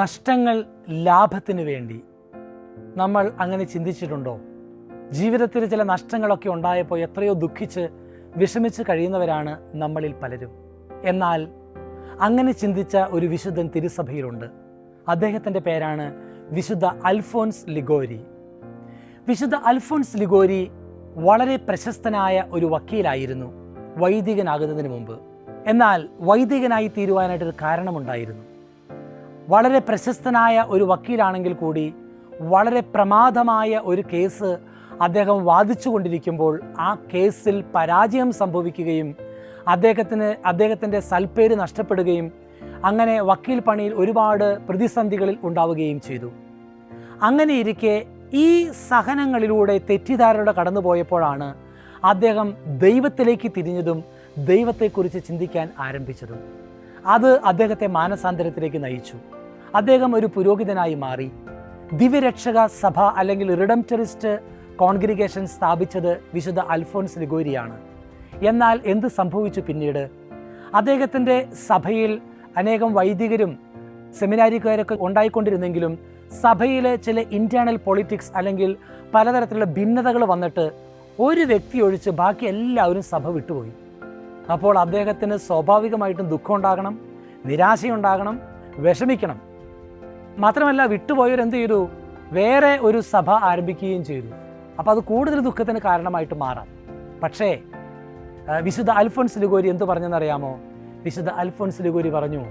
നഷ്ടങ്ങൾ ലാഭത്തിനു വേണ്ടി നമ്മൾ അങ്ങനെ ചിന്തിച്ചിട്ടുണ്ടോ? ജീവിതത്തിൽ ചില നഷ്ടങ്ങളൊക്കെ ഉണ്ടായപ്പോൾ എത്രയോ ദുഃഖിച്ച് വിഷമിച്ച് കഴിയുന്നവരാണ് നമ്മളിൽ പലരും. എന്നാൽ അങ്ങനെ ചിന്തിച്ച ഒരു വിശുദ്ധൻ തിരുസഭയിലുണ്ട്. അദ്ദേഹത്തിൻ്റെ പേരാണ് വിശുദ്ധ അൽഫോൻസ് ലിഗോരി. വിശുദ്ധ അൽഫോൻസ് ലിഗോരി വളരെ പ്രശസ്തനായ ഒരു വക്കീലായിരുന്നു വൈദികനാകുന്നതിന് മുമ്പ്. എന്നാൽ വൈദികനായി തീരുവാനായിട്ടൊരു കാരണമുണ്ടായിരുന്നു. വളരെ പ്രശസ്തനായ ഒരു വക്കീലാണെങ്കിൽ കൂടി വളരെ പ്രമാദമായ ഒരു കേസ് അദ്ദേഹം വാദിച്ചു കൊണ്ടിരിക്കുമ്പോൾ ആ കേസിൽ പരാജയം സംഭവിക്കുകയും അദ്ദേഹത്തിൻ്റെ സൽപ്പേര് നഷ്ടപ്പെടുകയും അങ്ങനെ വക്കീൽ പണിയിൽ ഒരുപാട് പ്രതിസന്ധികളിൽ ഉണ്ടാവുകയും ചെയ്തു. അങ്ങനെ ഇരിക്കെ ഈ സഹനങ്ങളിലൂടെ തെറ്റിദ്ധാരണയുടെ കടന്നുപോയപ്പോഴാണ് അദ്ദേഹം ദൈവത്തിലേക്ക് തിരിഞ്ഞതും ദൈവത്തെക്കുറിച്ച് ചിന്തിക്കാൻ ആരംഭിച്ചതും. അത് അദ്ദേഹത്തെ മാനസാന്തരത്തിലേക്ക് നയിച്ചു. അദ്ദേഹം ഒരു പുരോഹിതനായി മാറി. ദിവ്യരക്ഷക സഭ അല്ലെങ്കിൽ റിഡംപ്റ്ററിസ്റ്റ് കോൺഗ്രിഗേഷൻ സ്ഥാപിച്ചത് വിശുദ്ധ അൽഫോൻസ് ലിഗോരിയാണ്. എന്നാൽ എന്ത് സംഭവിച്ചു പിന്നീട്? അദ്ദേഹത്തിൻ്റെ സഭയിൽ അനേകം വൈദികരും സെമിനാരിക്കാരൊക്കെ ഉണ്ടായിക്കൊണ്ടിരുന്നെങ്കിലും സഭയിൽ ചില ഇൻറ്റേർണൽ പൊളിറ്റിക്സ് അല്ലെങ്കിൽ പലതരത്തിലുള്ള ഭിന്നതകൾ വന്നിട്ട് ഒരു വ്യക്തി ഒഴിച്ച് ബാക്കി എല്ലാവരും സഭ വിട്ടുപോയി. അപ്പോൾ അദ്ദേഹത്തിന് സ്വാഭാവികമായിട്ടും ദുഃഖം ഉണ്ടാകണം, നിരാശയുണ്ടാകണം, വിഷമിക്കണം. മാത്രമല്ല വിട്ടുപോയവരെന്ത് ചെയ്തു? വേറെ ഒരു സഭ ആരംഭിക്കുകയും ചെയ്തു. അപ്പോൾ അത് കൂടുതൽ ദുഃഖത്തിന് കാരണമായിട്ട് മാറാം. പക്ഷേ വിശുദ്ധ അൽഫോൻസ് ലിഗോരി എന്തു പറഞ്ഞെന്നറിയാമോ? വിശുദ്ധ അൽഫോൻസ് ലിഗോരി പറഞ്ഞു,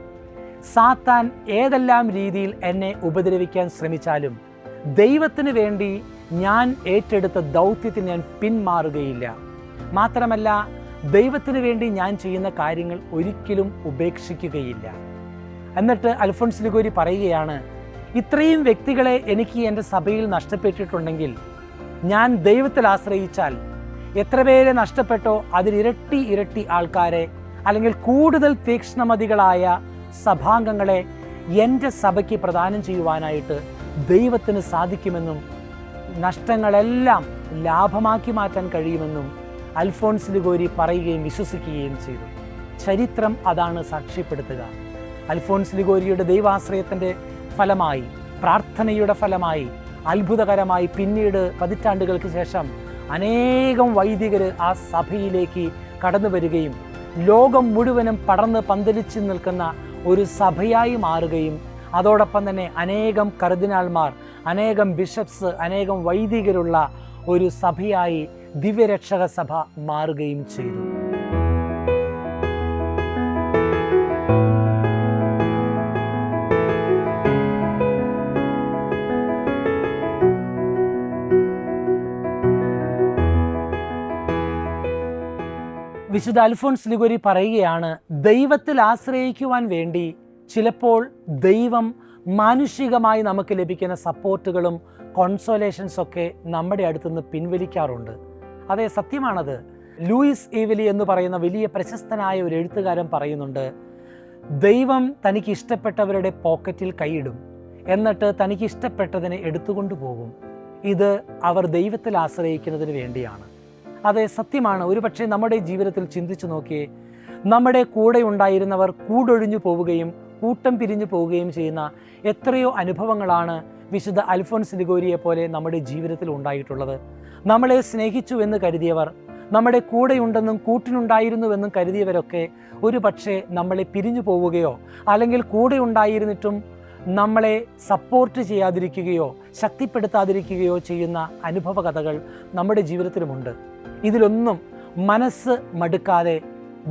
സാത്താൻ ഏതെല്ലാം രീതിയിൽ എന്നെ ഉപദ്രവിക്കാൻ ശ്രമിച്ചാലും ദൈവത്തിന് വേണ്ടി ഞാൻ ഏറ്റെടുത്ത ദൗത്യത്തിന് ഞാൻ പിന്മാറുകയില്ല. മാത്രമല്ല ദൈവത്തിന് വേണ്ടി ഞാൻ ചെയ്യുന്ന കാര്യങ്ങൾ ഒരിക്കലും ഉപേക്ഷിക്കുകയില്ല. എന്നിട്ട് അൽഫോൻസ് ലിഗോരി പറയുകയാണ്, ഇത്രയും വ്യക്തികളെ എനിക്ക് എൻ്റെ സഭയിൽ നഷ്ടപ്പെട്ടിട്ടുണ്ടെങ്കിൽ ഞാൻ ദൈവത്തിൽ ആശ്രയിച്ചാൽ എത്ര പേരെ നഷ്ടപ്പെട്ടോ അതിലിരട്ടി ഇരട്ടി ആൾക്കാരെ അല്ലെങ്കിൽ കൂടുതൽ തീക്ഷ്ണമതികളായ സഭാംഗങ്ങളെ എൻ്റെ സഭയ്ക്ക് പ്രദാനം ചെയ്യുവാനായിട്ട് ദൈവത്തിന് സാധിക്കുമെന്നും നഷ്ടങ്ങളെല്ലാം ലാഭമാക്കി മാറ്റാൻ കഴിയുമെന്നും അൽഫോൻസ് ലിഗോരി പറയുകയും വിശ്വസിക്കുകയും ചെയ്തു. ചരിത്രം അതാണ് സാക്ഷ്യപ്പെടുത്തുക. അൽഫോൻസ് ലിഗോരിയുടെ ദൈവാശ്രയത്തിൻ്റെ ഫലമായി, പ്രാർത്ഥനയുടെ ഫലമായി, അത്ഭുതകരമായി പിന്നീട് പതിറ്റാണ്ടുകൾക്ക് ശേഷം അനേകം വൈദികർ ആ സഭയിലേക്ക് കടന്നു വരികയും ലോകം മുഴുവനും പടർന്ന് പന്തലിച്ച് നിൽക്കുന്ന ഒരു സഭയായി മാറുകയും അതോടൊപ്പം തന്നെ അനേകം കർദിനാൾമാർ, അനേകം ബിഷപ്സ്, അനേകം വൈദികരുള്ള ഒരു സഭയായി ദിവ്യരക്ഷക സഭ മാറുകയും ചെയ്തു. വിശുദ്ധ അൽഫോൻസ് ലിഗോരി പറയുകയാണ്, ദൈവത്തിൽ ആശ്രയിക്കുവാൻ വേണ്ടി ചിലപ്പോൾ ദൈവം മാനുഷികമായി നമുക്ക് ലഭിക്കുന്ന സപ്പോർട്ടുകളും കോൺസോലേഷൻസൊക്കെ നമ്മുടെ അടുത്തുനിന്ന് പിൻവലിക്കാറുണ്ട്. അതെ, സത്യമാണത്. ലൂയിസ് ഈവലി എന്ന് പറയുന്ന വലിയ പ്രശസ്തനായ ഒരു എഴുത്തുകാരൻ പറയുന്നുണ്ട്, ദൈവം തനിക്ക് ഇഷ്ടപ്പെട്ടവരുടെ പോക്കറ്റിൽ കൈയിടും, എന്നിട്ട് തനിക്ക് ഇഷ്ടപ്പെട്ടതിനെ എടുത്തുകൊണ്ടു പോകും. ഇത് അവർ ദൈവത്തിൽ ആശ്രയിക്കുന്നതിന് വേണ്ടിയാണ്. അതെ, സത്യമാണ്. ഒരുപക്ഷെ നമ്മുടെ ജീവിതത്തിൽ ചിന്തിച്ചു നോക്കിയേ, നമ്മുടെ കൂടെ ഉണ്ടായിരുന്നവർ കൂടൊഴിഞ്ഞു പോവുകയും കൂട്ടം പിരിഞ്ഞു പോവുകയും ചെയ്യുന്ന എത്രയോ അനുഭവങ്ങളാണ് വിശുദ്ധ അൽഫോൻസ് ലിഗോരിയെ പോലെ നമ്മുടെ ജീവിതത്തിൽ ഉണ്ടായിട്ടുള്ളത്. നമ്മളെ സ്നേഹിച്ചു എന്ന് കരുതിയവർ, നമ്മുടെ കൂടെയുണ്ടെന്നും കൂട്ടിനുണ്ടായിരുന്നുവെന്നും കരുതിയവരൊക്കെ ഒരു പക്ഷേ നമ്മളെ പിരിഞ്ഞു പോവുകയോ അല്ലെങ്കിൽ കൂടെ ഉണ്ടായിരുന്നിട്ടും നമ്മളെ സപ്പോർട്ട് ചെയ്യാതിരിക്കുകയോ ശക്തിപ്പെടുത്താതിരിക്കുകയോ ചെയ്യുന്ന അനുഭവ കഥകൾ നമ്മുടെ ജീവിതത്തിലുമുണ്ട്. ഇതിലൊന്നും മനസ്സ് മടുക്കാതെ,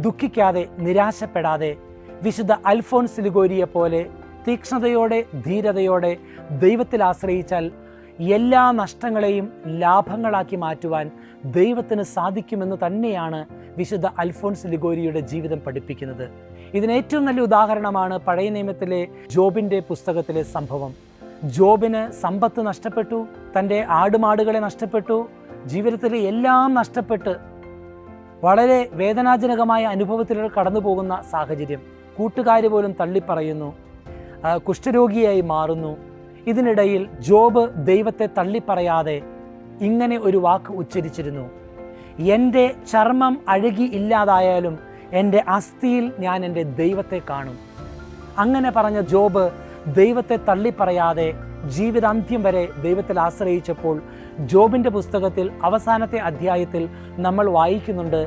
ദുഃഖിക്കാതെ, നിരാശപ്പെടാതെ വിശുദ്ധ അൽഫോൻസ് ലിഗോരിയെ പോലെ തീക്ഷ്ണതയോടെ, ധീരതയോടെ ദൈവത്തിൽ ആശ്രയിച്ചാൽ എല്ലാ നഷ്ടങ്ങളെയും ലാഭങ്ങളാക്കി മാറ്റുവാൻ ദൈവത്തിന് സാധിക്കുമെന്ന് തന്നെയാണ് വിശുദ്ധ അൽഫോൻസ് ലിഗോരിയുടെ ജീവിതം പഠിപ്പിക്കുന്നത്. ഇതിന് ഏറ്റവും നല്ല ഉദാഹരണമാണ് പഴയ നിയമത്തിലെ ജോബിൻ്റെ പുസ്തകത്തിലെ സംഭവം. ജോബിന് സമ്പത്ത് നഷ്ടപ്പെട്ടു, തൻ്റെ ആടുമാടുകളെ നഷ്ടപ്പെട്ടു, ജീവിതത്തിലെ എല്ലാം നഷ്ടപ്പെട്ട് വളരെ വേദനാജനകമായ അനുഭവത്തിലൂടെ കടന്നു പോകുന്ന സാഹചര്യം. കൂട്ടുകാർ പോലും തള്ളിപ്പറയുന്നു, കുഷ്ഠരോഗിയായി മാറുന്നു. ഇതിനിടയിൽ ജോബ് ദൈവത്തെ തള്ളിപ്പറയാതെ ഇങ്ങനെ ഒരു വാക്ക് ഉച്ചരിച്ചിരുന്നു, എൻ്റെ ചർമ്മം അഴുകി ഇല്ലാതായാലും എൻ്റെ അസ്ഥിയിൽ ഞാൻ എൻ്റെ ദൈവത്തെ കാണും. അങ്ങനെ പറഞ്ഞ ജോബ് ദൈവത്തെ തള്ളിപ്പറയാതെ ജീവിതാന്ത്യം വരെ ദൈവത്തിൽ ആശ്രയിച്ചപ്പോൾ ജോബിൻ്റെ പുസ്തകത്തിൽ അവസാനത്തെ അധ്യായത്തിൽ നമ്മൾ വായിക്കുന്നുണ്ട്,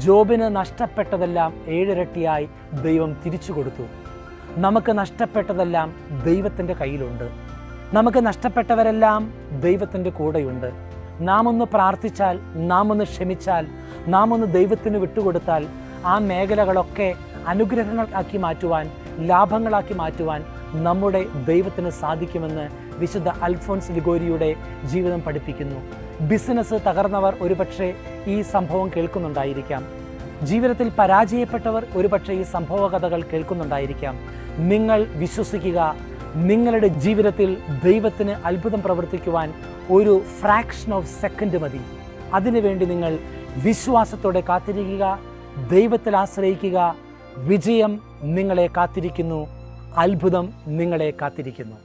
ജോബിന് നഷ്ടപ്പെട്ടതെല്ലാം 7 ഇരട്ടിയായി ദൈവം തിരിച്ചു കൊടുത്തു. നമുക്ക് നഷ്ടപ്പെട്ടതെല്ലാം ദൈവത്തിൻ്റെ കയ്യിലുണ്ട്. നമുക്ക് നഷ്ടപ്പെട്ടവരെല്ലാം ദൈവത്തിൻ്റെ കൂടെയുണ്ട്. നാം ഒന്ന് പ്രാർത്ഥിച്ചാൽ, നാം ഒന്ന് ക്ഷമിച്ചാൽ, നാം ഒന്ന് ദൈവത്തിന് വിട്ടുകൊടുത്താൽ ആ മേഖലകളൊക്കെ അനുഗ്രഹങ്ങളാക്കി മാറ്റുവാൻ, ലാഭങ്ങളാക്കി മാറ്റുവാൻ നമ്മുടെ ദൈവത്തിന് സാധിക്കുമെന്ന് വിശുദ്ധ അൽഫോൻസ് ലിഗോരിയുടെ ജീവിതം പഠിപ്പിക്കുന്നു. ബിസിനസ് തകർന്നവർ ഒരുപക്ഷെ ഈ സംഭവം കേൾക്കുന്നുണ്ടായിരിക്കാം. ജീവിതത്തിൽ പരാജയപ്പെട്ടവർ ഒരുപക്ഷെ ഈ സംഭവ കഥകൾ കേൾക്കുന്നുണ്ടായിരിക്കാം. നിങ്ങൾ വിശ്വസിക്കുക, നിങ്ങളുടെ ജീവിതത്തിൽ ദൈവത്തിന് അത്ഭുതം പ്രവർത്തിക്കുവാൻ ഒരു ഫ്രാക്ഷൻ ഓഫ് സെക്കൻഡ് മതി. അതിനുവേണ്ടി നിങ്ങൾ വിശ്വാസത്തോടെ കാത്തിരിക്കുക, ദൈവത്തിൽ ആശ്രയിക്കുക. വിജയം നിങ്ങളെ കാത്തിരിക്കുന്നു, അത്ഭുതം നിങ്ങളെ കാത്തിരിക്കുന്നു.